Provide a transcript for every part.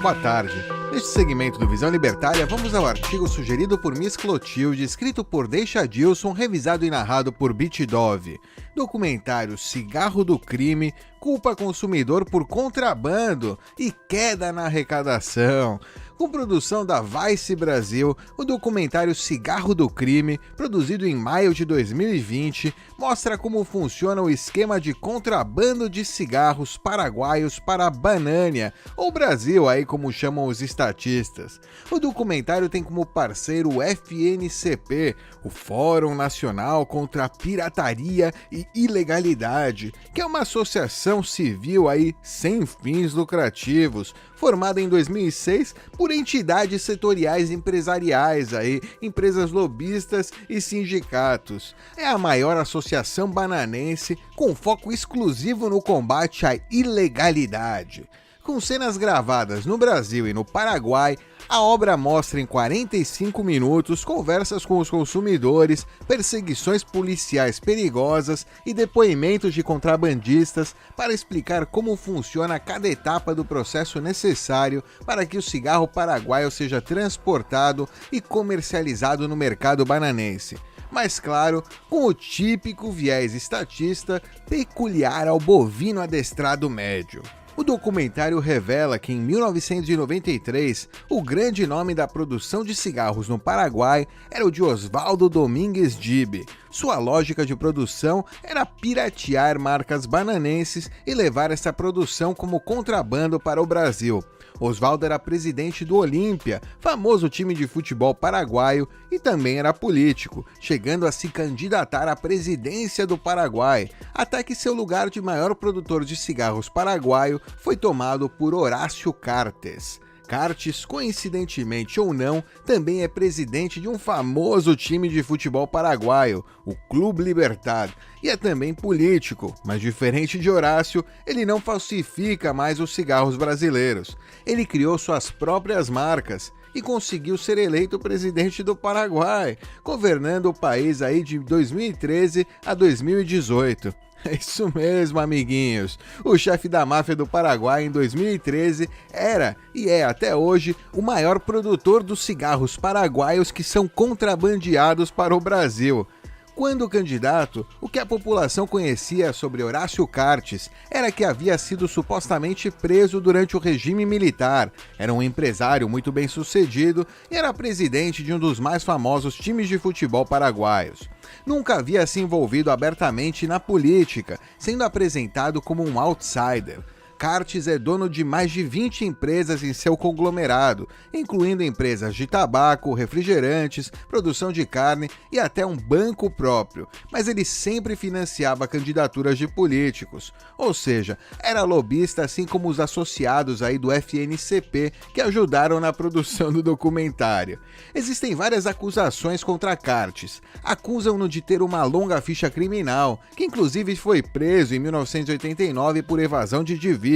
Boa tarde. Neste segmento do Visão Libertária, vamos ao artigo sugerido por Miss Clotilde, escrito por Deixa Dilson, revisado e narrado por Bitdove. Documentário Cigarro do Crime, culpa consumidor por contrabando e queda na arrecadação. Com produção da Vice Brasil, o documentário Cigarro do Crime, produzido em maio de 2020, mostra como funciona o esquema de contrabando de cigarros paraguaios para a Banânia, ou Brasil, aí como chamam os estatistas. O documentário tem como parceiro o FNCP, o Fórum Nacional contra a Pirataria e Ilegalidade, que é uma associação civil aí sem fins lucrativos, formada em 2006 por entidades setoriais empresariais, empresas lobistas e sindicatos. É a maior associação bananense com foco exclusivo no combate à ilegalidade. Com cenas gravadas no Brasil e no Paraguai, a obra mostra em 45 minutos conversas com os consumidores, perseguições policiais perigosas e depoimentos de contrabandistas para explicar como funciona cada etapa do processo necessário para que o cigarro paraguaio seja transportado e comercializado no mercado bananense. Mas claro, com o típico viés estatista peculiar ao bovino adestrado médio. O documentário revela que em 1993, o grande nome da produção de cigarros no Paraguai era o de Osvaldo Domingues Dib. Sua lógica de produção era piratear marcas bananenses e levar essa produção como contrabando para o Brasil. Osvaldo era presidente do Olímpia, famoso time de futebol paraguaio, e também era político, chegando a se candidatar à presidência do Paraguai, até que seu lugar de maior produtor de cigarros paraguaio foi tomado por Horácio Cartes. Cartes, coincidentemente ou não, também é presidente de um famoso time de futebol paraguaio, o Clube Libertad, e é também político, mas diferente de Horácio, ele não falsifica mais os cigarros brasileiros. Ele criou suas próprias marcas e conseguiu ser eleito presidente do Paraguai, governando o país aí de 2013 a 2018. É isso mesmo, amiguinhos. O chefe da máfia do Paraguai em 2013 era, e é até hoje, o maior produtor dos cigarros paraguaios que são contrabandeados para o Brasil. Quando candidato, o que a população conhecia sobre Horácio Cartes era que havia sido supostamente preso durante o regime militar, era um empresário muito bem sucedido e era presidente de um dos mais famosos times de futebol paraguaios. Nunca havia se envolvido abertamente na política, sendo apresentado como um outsider. Cartes é dono de mais de 20 empresas em seu conglomerado, incluindo empresas de tabaco, refrigerantes, produção de carne e até um banco próprio, mas ele sempre financiava candidaturas de políticos, ou seja, era lobista assim como os associados aí do FNCP que ajudaram na produção do documentário. Existem várias acusações contra Cartes. Acusam-no de ter uma longa ficha criminal, que inclusive foi preso em 1989 por evasão de divisas,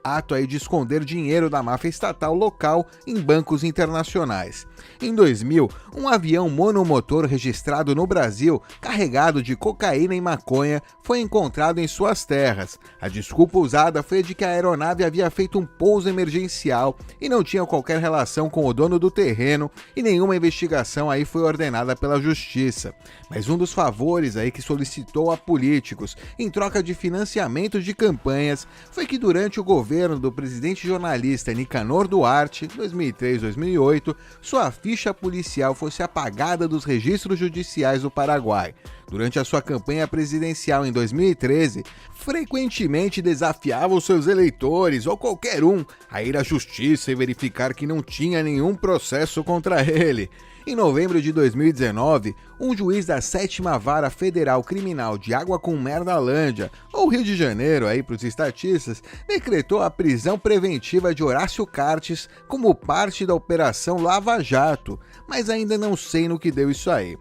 ato aí de esconder dinheiro da máfia estatal local em bancos internacionais. Em 2000, um avião monomotor registrado no Brasil, carregado de cocaína e maconha, foi encontrado em suas terras. A desculpa usada foi de que a aeronave havia feito um pouso emergencial e não tinha qualquer relação com o dono do terreno e nenhuma investigação aí foi ordenada pela justiça. Mas um dos favores aí que solicitou a políticos em troca de financiamento de campanhas foi que durante o governo do presidente jornalista Nicanor Duarte, 2003-2008, sua ficha policial fosse apagada dos registros judiciais do Paraguai. Durante a sua campanha presidencial em 2013, frequentemente desafiava os seus eleitores ou qualquer um a ir à justiça e verificar que não tinha nenhum processo contra ele. Em novembro de 2019, um juiz da 7ª Vara Federal Criminal de Água com Merdalândia, ou Rio de Janeiro aí para os estatistas, decretou a prisão preventiva de Horácio Cartes como parte da Operação Lava Jato, mas ainda não sei no que deu isso aí.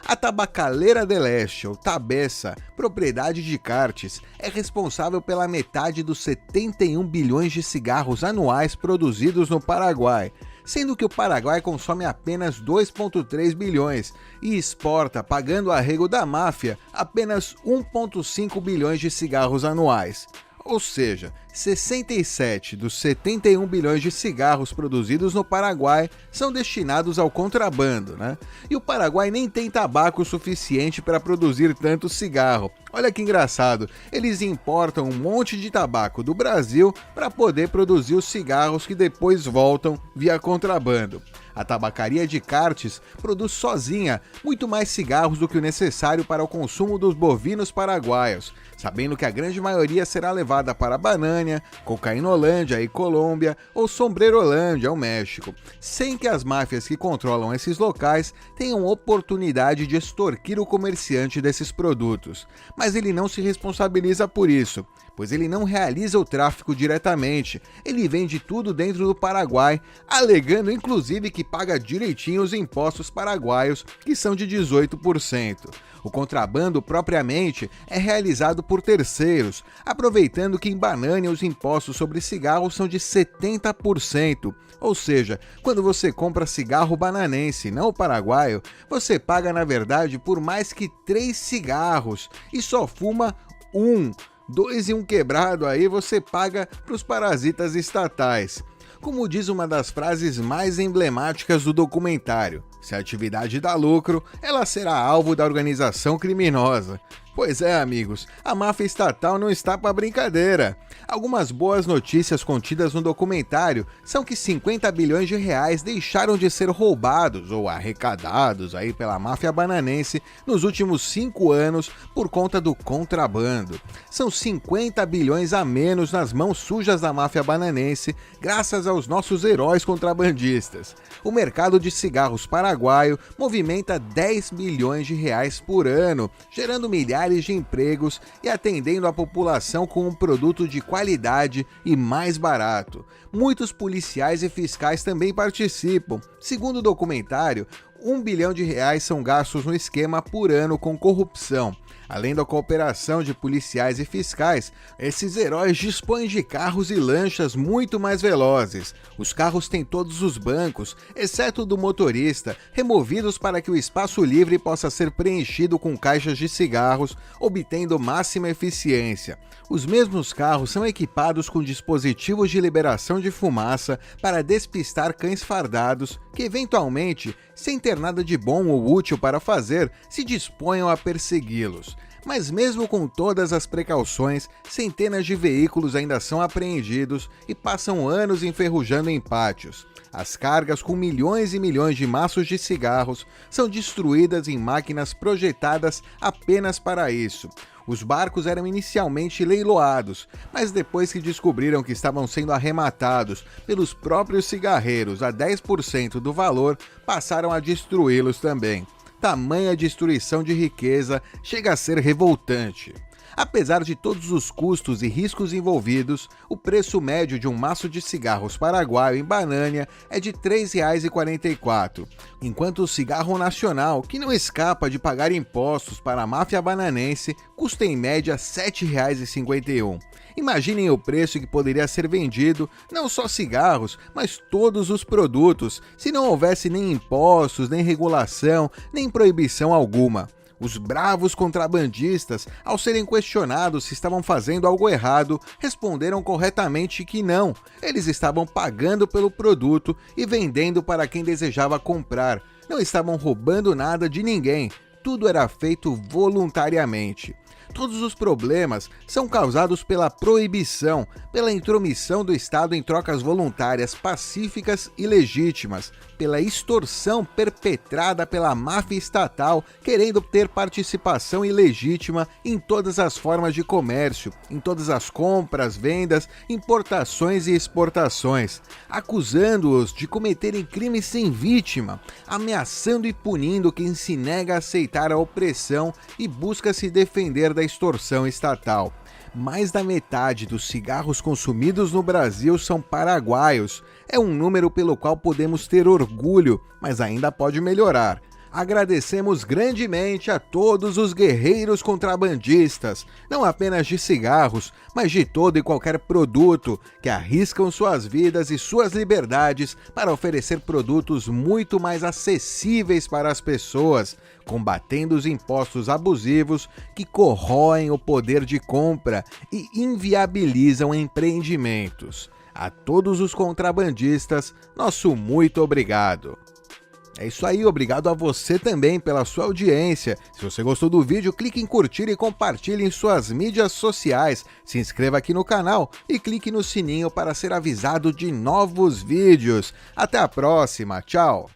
A Tabacaleira del Este, ou Tabeça, propriedade de Cartes, é responsável pela metade dos 71 bilhões de cigarros anuais produzidos no Paraguai, sendo que o Paraguai consome apenas 2,3 bilhões e exporta, pagando o arrego da máfia, apenas 1,5 bilhões de cigarros anuais. Ou seja, 67 dos 71 bilhões de cigarros produzidos no Paraguai são destinados ao contrabando, né? E o Paraguai nem tem tabaco suficiente para produzir tanto cigarro. Olha que engraçado, eles importam um monte de tabaco do Brasil para poder produzir os cigarros que depois voltam via contrabando. A tabacaria de Cartes produz sozinha muito mais cigarros do que o necessário para o consumo dos bovinos paraguaios, sabendo que a grande maioria será levada para Banânia, Cocainolândia e Colômbia ou Sombrerolândia, o México, sem que as máfias que controlam esses locais tenham oportunidade de extorquir o comerciante desses produtos. Mas ele não se responsabiliza por isso, pois ele não realiza o tráfico diretamente, ele vende tudo dentro do Paraguai, alegando inclusive que paga direitinho os impostos paraguaios, que são de 18%. O contrabando propriamente é realizado por terceiros, aproveitando que em Banânia os impostos sobre cigarros são de 70%. Ou seja, quando você compra cigarro bananense, não o paraguaio, você paga na verdade por mais que 3 cigarros e só fuma um. 2 e um quebrado aí você paga para os parasitas estatais. Como diz uma das frases mais emblemáticas do documentário, se a atividade dá lucro, ela será alvo da organização criminosa. Pois é, amigos, a máfia estatal não está para brincadeira. Algumas boas notícias contidas no documentário são que 50 bilhões de reais deixaram de ser roubados ou arrecadados aí pela máfia bananense nos últimos 5 anos por conta do contrabando. São 50 bilhões a menos nas mãos sujas da máfia bananense, graças aos nossos heróis contrabandistas. O mercado de cigarros paraguaio movimenta 10 bilhões de reais por ano, gerando milhares de empregos e atendendo a população com um produto de qualidade e mais barato. Muitos policiais e fiscais também participam. Segundo o documentário, 1 bilhão de reais são gastos no esquema por ano com corrupção. Além da cooperação de policiais e fiscais, esses heróis dispõem de carros e lanchas muito mais velozes. Os carros têm todos os bancos, exceto o do motorista, removidos para que o espaço livre possa ser preenchido com caixas de cigarros, obtendo máxima eficiência. Os mesmos carros são equipados com dispositivos de liberação de fumaça para despistar cães fardados que, eventualmente, sem ter nada de bom ou útil para fazer, se disponham a persegui-los. Mas mesmo com todas as precauções, centenas de veículos ainda são apreendidos e passam anos enferrujando em pátios. As cargas com milhões e milhões de maços de cigarros são destruídas em máquinas projetadas apenas para isso. Os barcos eram inicialmente leiloados, mas depois que descobriram que estavam sendo arrematados pelos próprios cigarreiros a 10% do valor, passaram a destruí-los também. Tamanha destruição de riqueza chega a ser revoltante. Apesar de todos os custos e riscos envolvidos, o preço médio de um maço de cigarros paraguaio em Banânia é de R$ 3,44, enquanto o cigarro nacional, que não escapa de pagar impostos para a máfia bananense, custa em média R$ 7,51. Imaginem o preço que poderia ser vendido, não só cigarros, mas todos os produtos, se não houvesse nem impostos, nem regulação, nem proibição alguma. Os bravos contrabandistas, ao serem questionados se estavam fazendo algo errado, responderam corretamente que não. Eles estavam pagando pelo produto e vendendo para quem desejava comprar. Não estavam roubando nada de ninguém. Tudo era feito voluntariamente. Todos os problemas são causados pela proibição, pela intromissão do Estado em trocas voluntárias pacíficas e legítimas, pela extorsão perpetrada pela máfia estatal querendo ter participação ilegítima em todas as formas de comércio, em todas as compras, vendas, importações e exportações, acusando-os de cometerem crimes sem vítima, ameaçando e punindo quem se nega a aceitar a opressão e busca se defender da extorsão estatal. Mais da metade dos cigarros consumidos no Brasil são paraguaios. É um número pelo qual podemos ter orgulho, mas ainda pode melhorar. Agradecemos grandemente a todos os guerreiros contrabandistas, não apenas de cigarros, mas de todo e qualquer produto, que arriscam suas vidas e suas liberdades para oferecer produtos muito mais acessíveis para as pessoas, combatendo os impostos abusivos que corroem o poder de compra e inviabilizam empreendimentos. A todos os contrabandistas, nosso muito obrigado. É isso aí, obrigado a você também pela sua audiência. Se você gostou do vídeo, clique em curtir e compartilhe em suas mídias sociais. Se inscreva aqui no canal e clique no sininho para ser avisado de novos vídeos. Até a próxima, tchau!